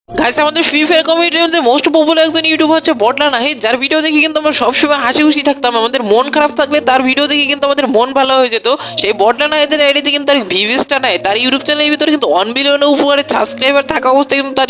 Guys আমাদের free fire কমিউনিটির মধ্যে মোস্ট পপুলার একজন ইউটিউবার হচ্ছে বটলা নাহিদ, যার ভিডিও দেখে কিন্তু আমরা সবসময় হাসি খুশি থাকতাম। আমাদের মন খারাপ থাকলে তার ভিডিও দেখে কিন্তু আমাদের মন ভালো হয়ে যেত। সেই বটলা নাহিদের আইডিতে কিন্তু তার ভিউজটা নাই, তার ইউটিউব চ্যানেলের ভিতরে কিন্তু 1 বিলিয়নের উপরে সাবস্ক্রাইবার থাকা অবস্থায় কিন্তু তার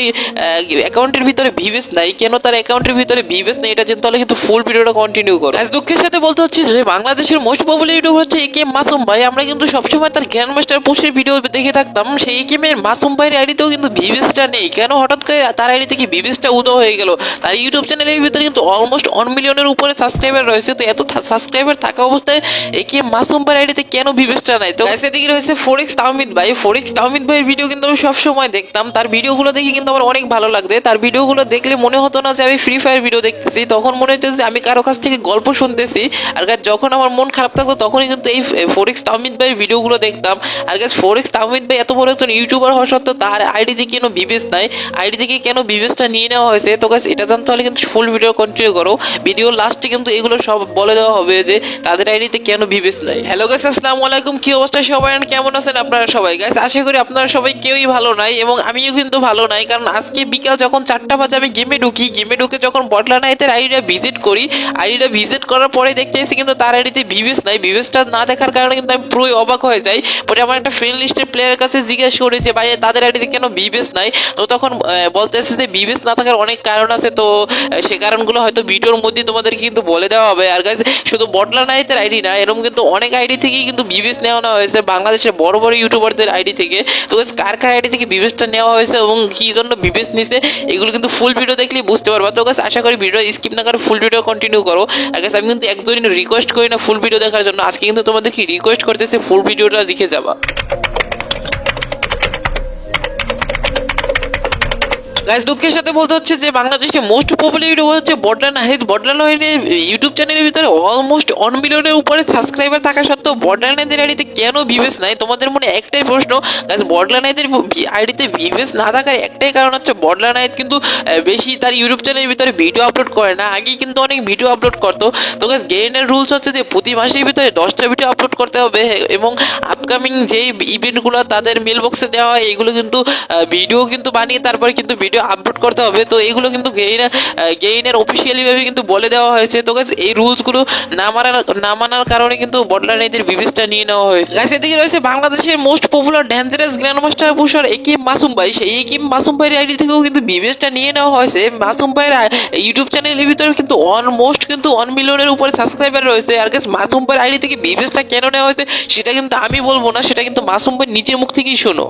অ্যাকাউন্টের ভিতরে ভিউজ নাই। কেন তার অ্যাকাউন্টের ভিতরে ভিউজ নেই এটা জানতে হলে কিন্তু ফুল ভিডিওটা কন্টিনিউ করো। গাইস দুঃখের সাথে বলতে হচ্ছে যে বাংলাদেশের মোস্ট পপুলার ইউটিউবার হচ্ছে একেএম মাসুম ভাই। আমরা কিন্তু সবসময় তার গ্র্যান্ড মাস্টার পোস্টের ভিডিও দেখে থাকতাম। সেই একেএমের মাসুম ভাইয়ের আইডিতেও কিন্তু ভিউজটা নেই। কেন হঠাৎ করে তার আইডি থেকে ভিউজটা উদয় হয়ে গেল? তার ইউটিউব চ্যানেলের ভিতরে কিন্তু অলমোস্ট 1 মিলিয়নের উপরে সাবস্ক্রাইবার রয়েছে। তো এত সাবস্ক্রাইবার থাকা অবস্থায় একেএম মাসুম ভাইয়ের আইডিতে কেন ভিউজটা নাই? তো গাইস এদিকে রয়েছে ফোরেক্স তাহমিদ ভাই। ফোরেক্স তাহমিদ ভাইয়ের ভিডিও কিন্তু আমি সবসময় দেখতাম। তার ভিডিওগুলো দেখে কিন্তু আমার অনেক ভালো লাগতো। তার ভিডিওগুলো দেখলে মনে হতো না যে আমি ফ্রি ফায়ার ভিডিও দেখতেছি, তখন মনে হতো যে আমি কারো কাছ থেকে গল্প শুনতেছি। আর গাইস যখন আমার মন খারাপ থাকতো তখনই কিন্তু এই ফোরেক্স তাহমিদ ভাইয়ের ভিডিওগুলো দেখতাম। আর গাইস ফোরেক্স তাহমিদ ভাই এত বড় একজন ইউটিউবার হওয়া সত্ত্বেও তার আইডিতে কেন ভিউজ নাই? আইডি থেকে কেন ভিউজটা নিয়ে নেওয়া হয়েছে? তো গাইস এটা জানতে হলে কিন্তু ফুল ভিডিও কন্টিনিউ করো। ভিডিও লাস্টে কিন্তু এগুলো সব বলে দেওয়া হবে যে তাদের আইডিতে কেন ভিউজ নাই। হ্যালো গাইস, আসসালামু আলাইকুম। কি অবস্থা সবাই, কেমন আছেন আপনারা সবাই? গাইস আশা করি আপনারা সবাই কেউই ভালো নাই এবং আমিও কিন্তু ভালো নাই। কারণ আজকে বিকাল যখন 4টা বাজে আমি গেমে ঢুকে যখন বটলা নাইটের আইডিটা ভিজিট করি, আইডিটা ভিজিট করার পরে দেখতে এসেছি কিন্তু তার আইডিতে ভিউজ নাই। ভিউজটা না দেখার কারণে কিন্তু আমি পুরোই অবাক হয়ে যাই। পরে আমার একটা ফ্রেন্ড লিস্টের প্লেয়ারের কাছে জিজ্ঞেস করি যে ভাই তাদের আইডিতে কেন ভিউজ নাই? তো তখন বলতেছে যে ভিউজ না থাকার অনেক কারণ আছে। তো সে কারণগুলো হয়তো ভিডিওর মধ্যে তোমাদেরকে কিন্তু বলে দেওয়া হবে। আর গাইস শুধু বটলা নাইটের আইডি না, এরকম কিন্তু অনেক আইডি থেকেই কিন্তু ভিউজ নেওয়া হয়েছে বাংলাদেশের বড় বড় ইউটিউবারদের আইডি থেকে। তো গাইস কার কার আইডি থেকে ভিউজটা নেওয়া হয়েছে এবং কি জন্য ভিউজ নিছে এগুলো কিন্তু ফুল ভিডিও দেখলেই বুঝতে পারবা। তো গাইস আশা করি ভিডিও স্কিপ না করে ফুল ভিডিও কন্টিনিউ করো। আর গাইস আমি কিন্তু একদমই রিকোয়েস্ট করি না ফুল ভিডিও দেখার জন্য, আজকে কিন্তু তোমাদেরকে রিকোয়েস্ট করতেছি ফুল ভিডিওটা দেখে যাবা। গাইস দুঃখের সাথে বলতে হচ্ছে যে বাংলাদেশে মোস্ট পপুলার ইউটিউবার হচ্ছে বটলা নাহিদ। বটলা নাহিদের ইউটিউব চ্যানেলের ভিতরে অলমোস্ট 1 মিলিয়নের উপরে সাবস্ক্রাইবার থাকা সত্ত্বেও বটলা নাহিদের আইডিতে কেন ভিউজ নাই? তোমাদের মনে একটাই প্রশ্ন। গাইস বটলা নাহিদের আইডিতে ভিউজ না থাকার একটাই কারণ হচ্ছে বটলা নাহিদ কিন্তু বেশি তার ইউটিউব চ্যানেলের ভিতরে ভিডিও আপলোড করে না। আগে কিন্তু অনেক ভিডিও আপলোড করতো। তো গাইস গেইনের রুলস হচ্ছে যে প্রতি মাসের ভিতরে 10টা ভিডিও আপলোড করতে হবে এবং আপকামিং যেই ইভেন্টগুলো তাদের মেল বক্সে দেওয়া হয় এগুলো কিন্তু ভিডিও কিন্তু বানিয়ে তারপরে কিন্তু ভিডিও আপলোড করতে হবে। তো এইগুলো কিন্তু গেইনের অফিসিয়ালি ভাবে কিন্তু বলে দেওয়া হয়েছে। তো গাইস এই রুলসগুলো না মানার কারণে কিন্তু বটলা নাইটের ভিউজটা নিয়ে নেওয়া হয়েছে। গাইস এদিকে রয়েছে বাংলাদেশের most popular dangerous grand master পুষার একেএম মাসুম ভাই। সেই একেএম মাসুম ভাইয়ের আইডি থেকেও কিন্তু ভিউজটা নিয়ে নেওয়া হয়েছে। মাসুম ভাইয়ের ইউটিউব চ্যানেলের ভিতরে কিন্তু অলমোস্ট কিন্তু 1 মিলিয়নের উপরে সাবস্ক্রাইবার রয়েছে। আর গাইস মাসুম ভাইয়ের আইডি থেকে ভিউজটা কেন নেওয়া হয়েছে সেটা কিন্তু আমি বলবো না, সেটা কিন্তু মাসুম ভাই নিজের মুখ থেকেই শোনো।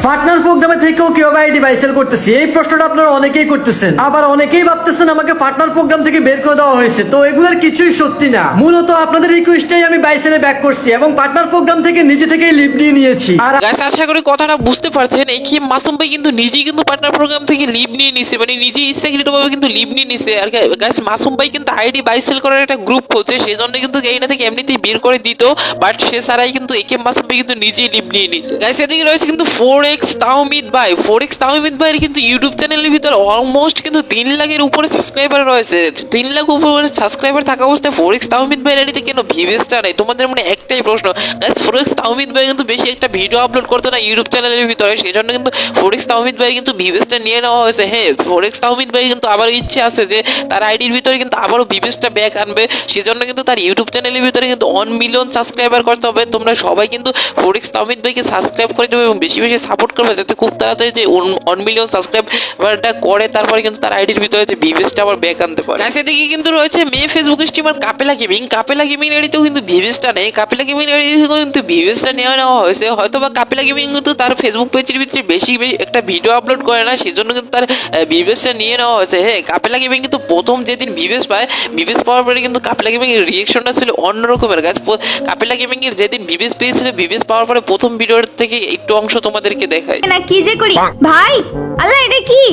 পার্টনার প্রোগ্রামে থেকেও কিভাবে আইডি বাইসেল করতেছি এই প্রশ্নটা আপনারা অনেকেই করতেছেন, আবার অনেকেই ভাবতেছেন আমাকে পার্টনার প্রোগ্রাম থেকে বের করে দেওয়া হয়েছে। তো এগুলোর কিছুই সত্যি না, মূলত আপনাদের রিকোয়েস্টেই আমি বাইসেলে ব্যাক করছি এবং পার্টনার প্রোগ্রাম থেকে নিজে থেকেই লিভ নিয়ে নিয়েছি। আর গাইস আশা করি কথাটা বুঝতে পারছেন, একেএম মাসুম ভাই কিন্তু নিজেই কিন্তু পার্টনার প্রোগ্রাম থেকে লিভ নিয়ে নিছে, মানে নিজেই ইচ্ছাকৃতভাবে কিন্তু লিভ নিয়ে নিছে। আর গাইস মাসুম ভাই কিন্তু আইডি বাইসেল করার একটা গ্রুপ খুলছে, সেই জন্য কিন্তু গেইনা থেকে এমনিতেই বের করে দিত, বাট সে ছাড়াই কিন্তু একেএম মাসুম ভাই কিন্তু নিজেই লিভ নিয়ে নিছে। গাইস এদিকে রয়েছে কিন্তু ফোরেক্স তাহমিদ ভাই। ফোরেক্স তাহমিদ ভাইয়ের কিন্তু ইউটিউব চ্যানেলের ভিতরে অলমোস্ট কিন্তু 3 লাখের উপরে সাবস্ক্রাইবার রয়েছে। 3 লাখ উপরে সাবস্ক্রাইবার থাকা অবস্থায় ফোরেক্স তাহমিদ ভাইয়ের আইডিতে কেন ভিউজটা নেই? তোমাদের মনে একটাই প্রশ্ন। গাইস ফোরেক্স তাহমিদ ভাই কিন্তু বেশি একটা ভিডিও আপলোড করতো না ইউটিউব চ্যানেলের ভিতরে, সেই জন্য কিন্তু ফোরেক্স তাহমিদ ভাই কিন্তু ভিউজটা নিয়ে নেওয়া হয়েছে। হ্যাঁ, ফোরেক্স তাহমিদ ভাই কিন্তু আবার ইচ্ছে আছে যে তার আইডির ভিতরে কিন্তু আবারও ভিউজটা ব্যাক আনবে, সেজন্য কিন্তু তার ইউটিউব চ্যানেলের ভিতরে কিন্তু 1 মিলিয়ন সাবস্ক্রাইবার করতে হবে। তোমরা সবাই কিন্তু ফোরেক্স তাহমিদ ভাইকে সাবস্ক্রাইব করে দেবে এবং বেশি বেশি সাপোর্ট করবে যাতে খুব তাড়াতাড়ি যে 1 মিলিয়ন সাবস্ক্রাইবারটা করে তারপরে কিন্তু তার আইডির ভিতরে যে ভিউজটা আবার ব্যাক আনতে পারে। গাইস এদিকে কিন্তু রয়েছে মেয়ে ফেসবুক স্ট্রিমার কাপেলা গেমিং। কাপেলা গেমিং আইডিতেও কিন্তু ভিউজটা নেই। কাপেলা গেমিং আইডি থেকেও কিন্তু ভিউজটা নেওয়া হয়েছে। হয়তো বা কাপেলা গেমিং কিন্তু তার ফেসবুক পেজের ভিতরে বেশি একটা ভিডিও আপলোড করে না, সেজন্য কিন্তু তার ভিউজটা নিয়ে নেওয়া হয়েছে। হ্যাঁ, কাপেলা গেমিং কিন্তু প্রথম যেদিন ভিউজ পায়, ভিউজ পাওয়ার পরে কিন্তু কাপেলা গেমিং এর রিঅ্যাকশনটা ছিল অন্যরকমের। গাইস কাপেলা গেমিং এর যেদিন ভিউজ পেয়েছিল, ভিউজ পাওয়ার পরে প্রথম ভিডিওর থেকে একটু অংশ তোমাদেরকে দেখাই। না কি যে করি ভাই, আল্লাহ এটা কি?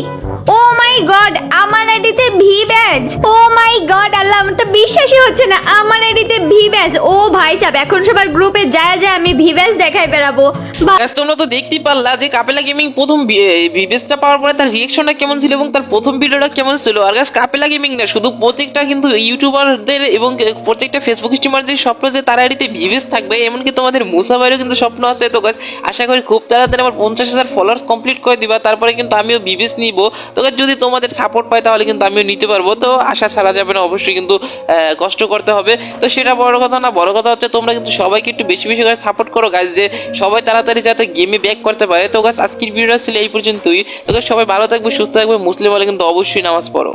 ও মাই গড, আমার আইডিতে ভি ব্যাজ। ও মাই গড আল্লাহ, আমার তো বিশ্বাসই হচ্ছে না আমার আইডিতে ভি ব্যাজ। ও ভাই চাপ, এখন সবার গ্রুপে যায় যায় আমি ভি ব্যাজ দেখাই বেড়াবো। গাইস তোমরা তো দেখতেই পারলা যে কাপেলা গেমিং প্রথম ভিউজটা পাওয়ার পরে তার রিঅ্যাকশনটা কেমন ছিল এবং তার প্রথম ভিডিওটা কেমন ছিল। আর গাইস কাপেলা গেমিং না, শুধু প্রত্যেকটা কিন্তু ইউটিউবারদের এবং প্রত্যেকটা ফেসবুক স্ট্রিমারদের স্বপ্ন যে তার আইডিতে ভিউজ থাকবে, এমনকি তোমাদের মুসা ভাইয়েরও কিন্তু স্বপ্ন আছে। তো গাইস আশা করি খুব তাড়াতাড়ি আমার 50,000 ফলোয়ার্স কমপ্লিট করে দিবা, তারপরে কিন্তু আমিও ভিউজ নিব। তো guys, যদি তোমাদের সাপোর্ট পাই তাহলে কিন্তু আমিও নিতে পারবো। তো আশা ছাড়া যাবে না, অবশ্যই কিন্তু কষ্ট করতে হবে। তো সেটা বড় কথা না, বড় কথা হচ্ছে তোমরা কিন্তু সবাইকে একটু বেশি বেশি করে সাপোর্ট করো গাইজ, যে সবাই তাড়াতাড়ি যাতে গেমে ব্যাক করতে পারে। তো গাইজ আজকের ভিডিওটা ছিল এই পর্যন্তই। তো guys, সবাই ভালো থাকবে, সুস্থ থাকবে, মুসলিম হলে কিন্তু অবশ্যই নামাজ পড়ো।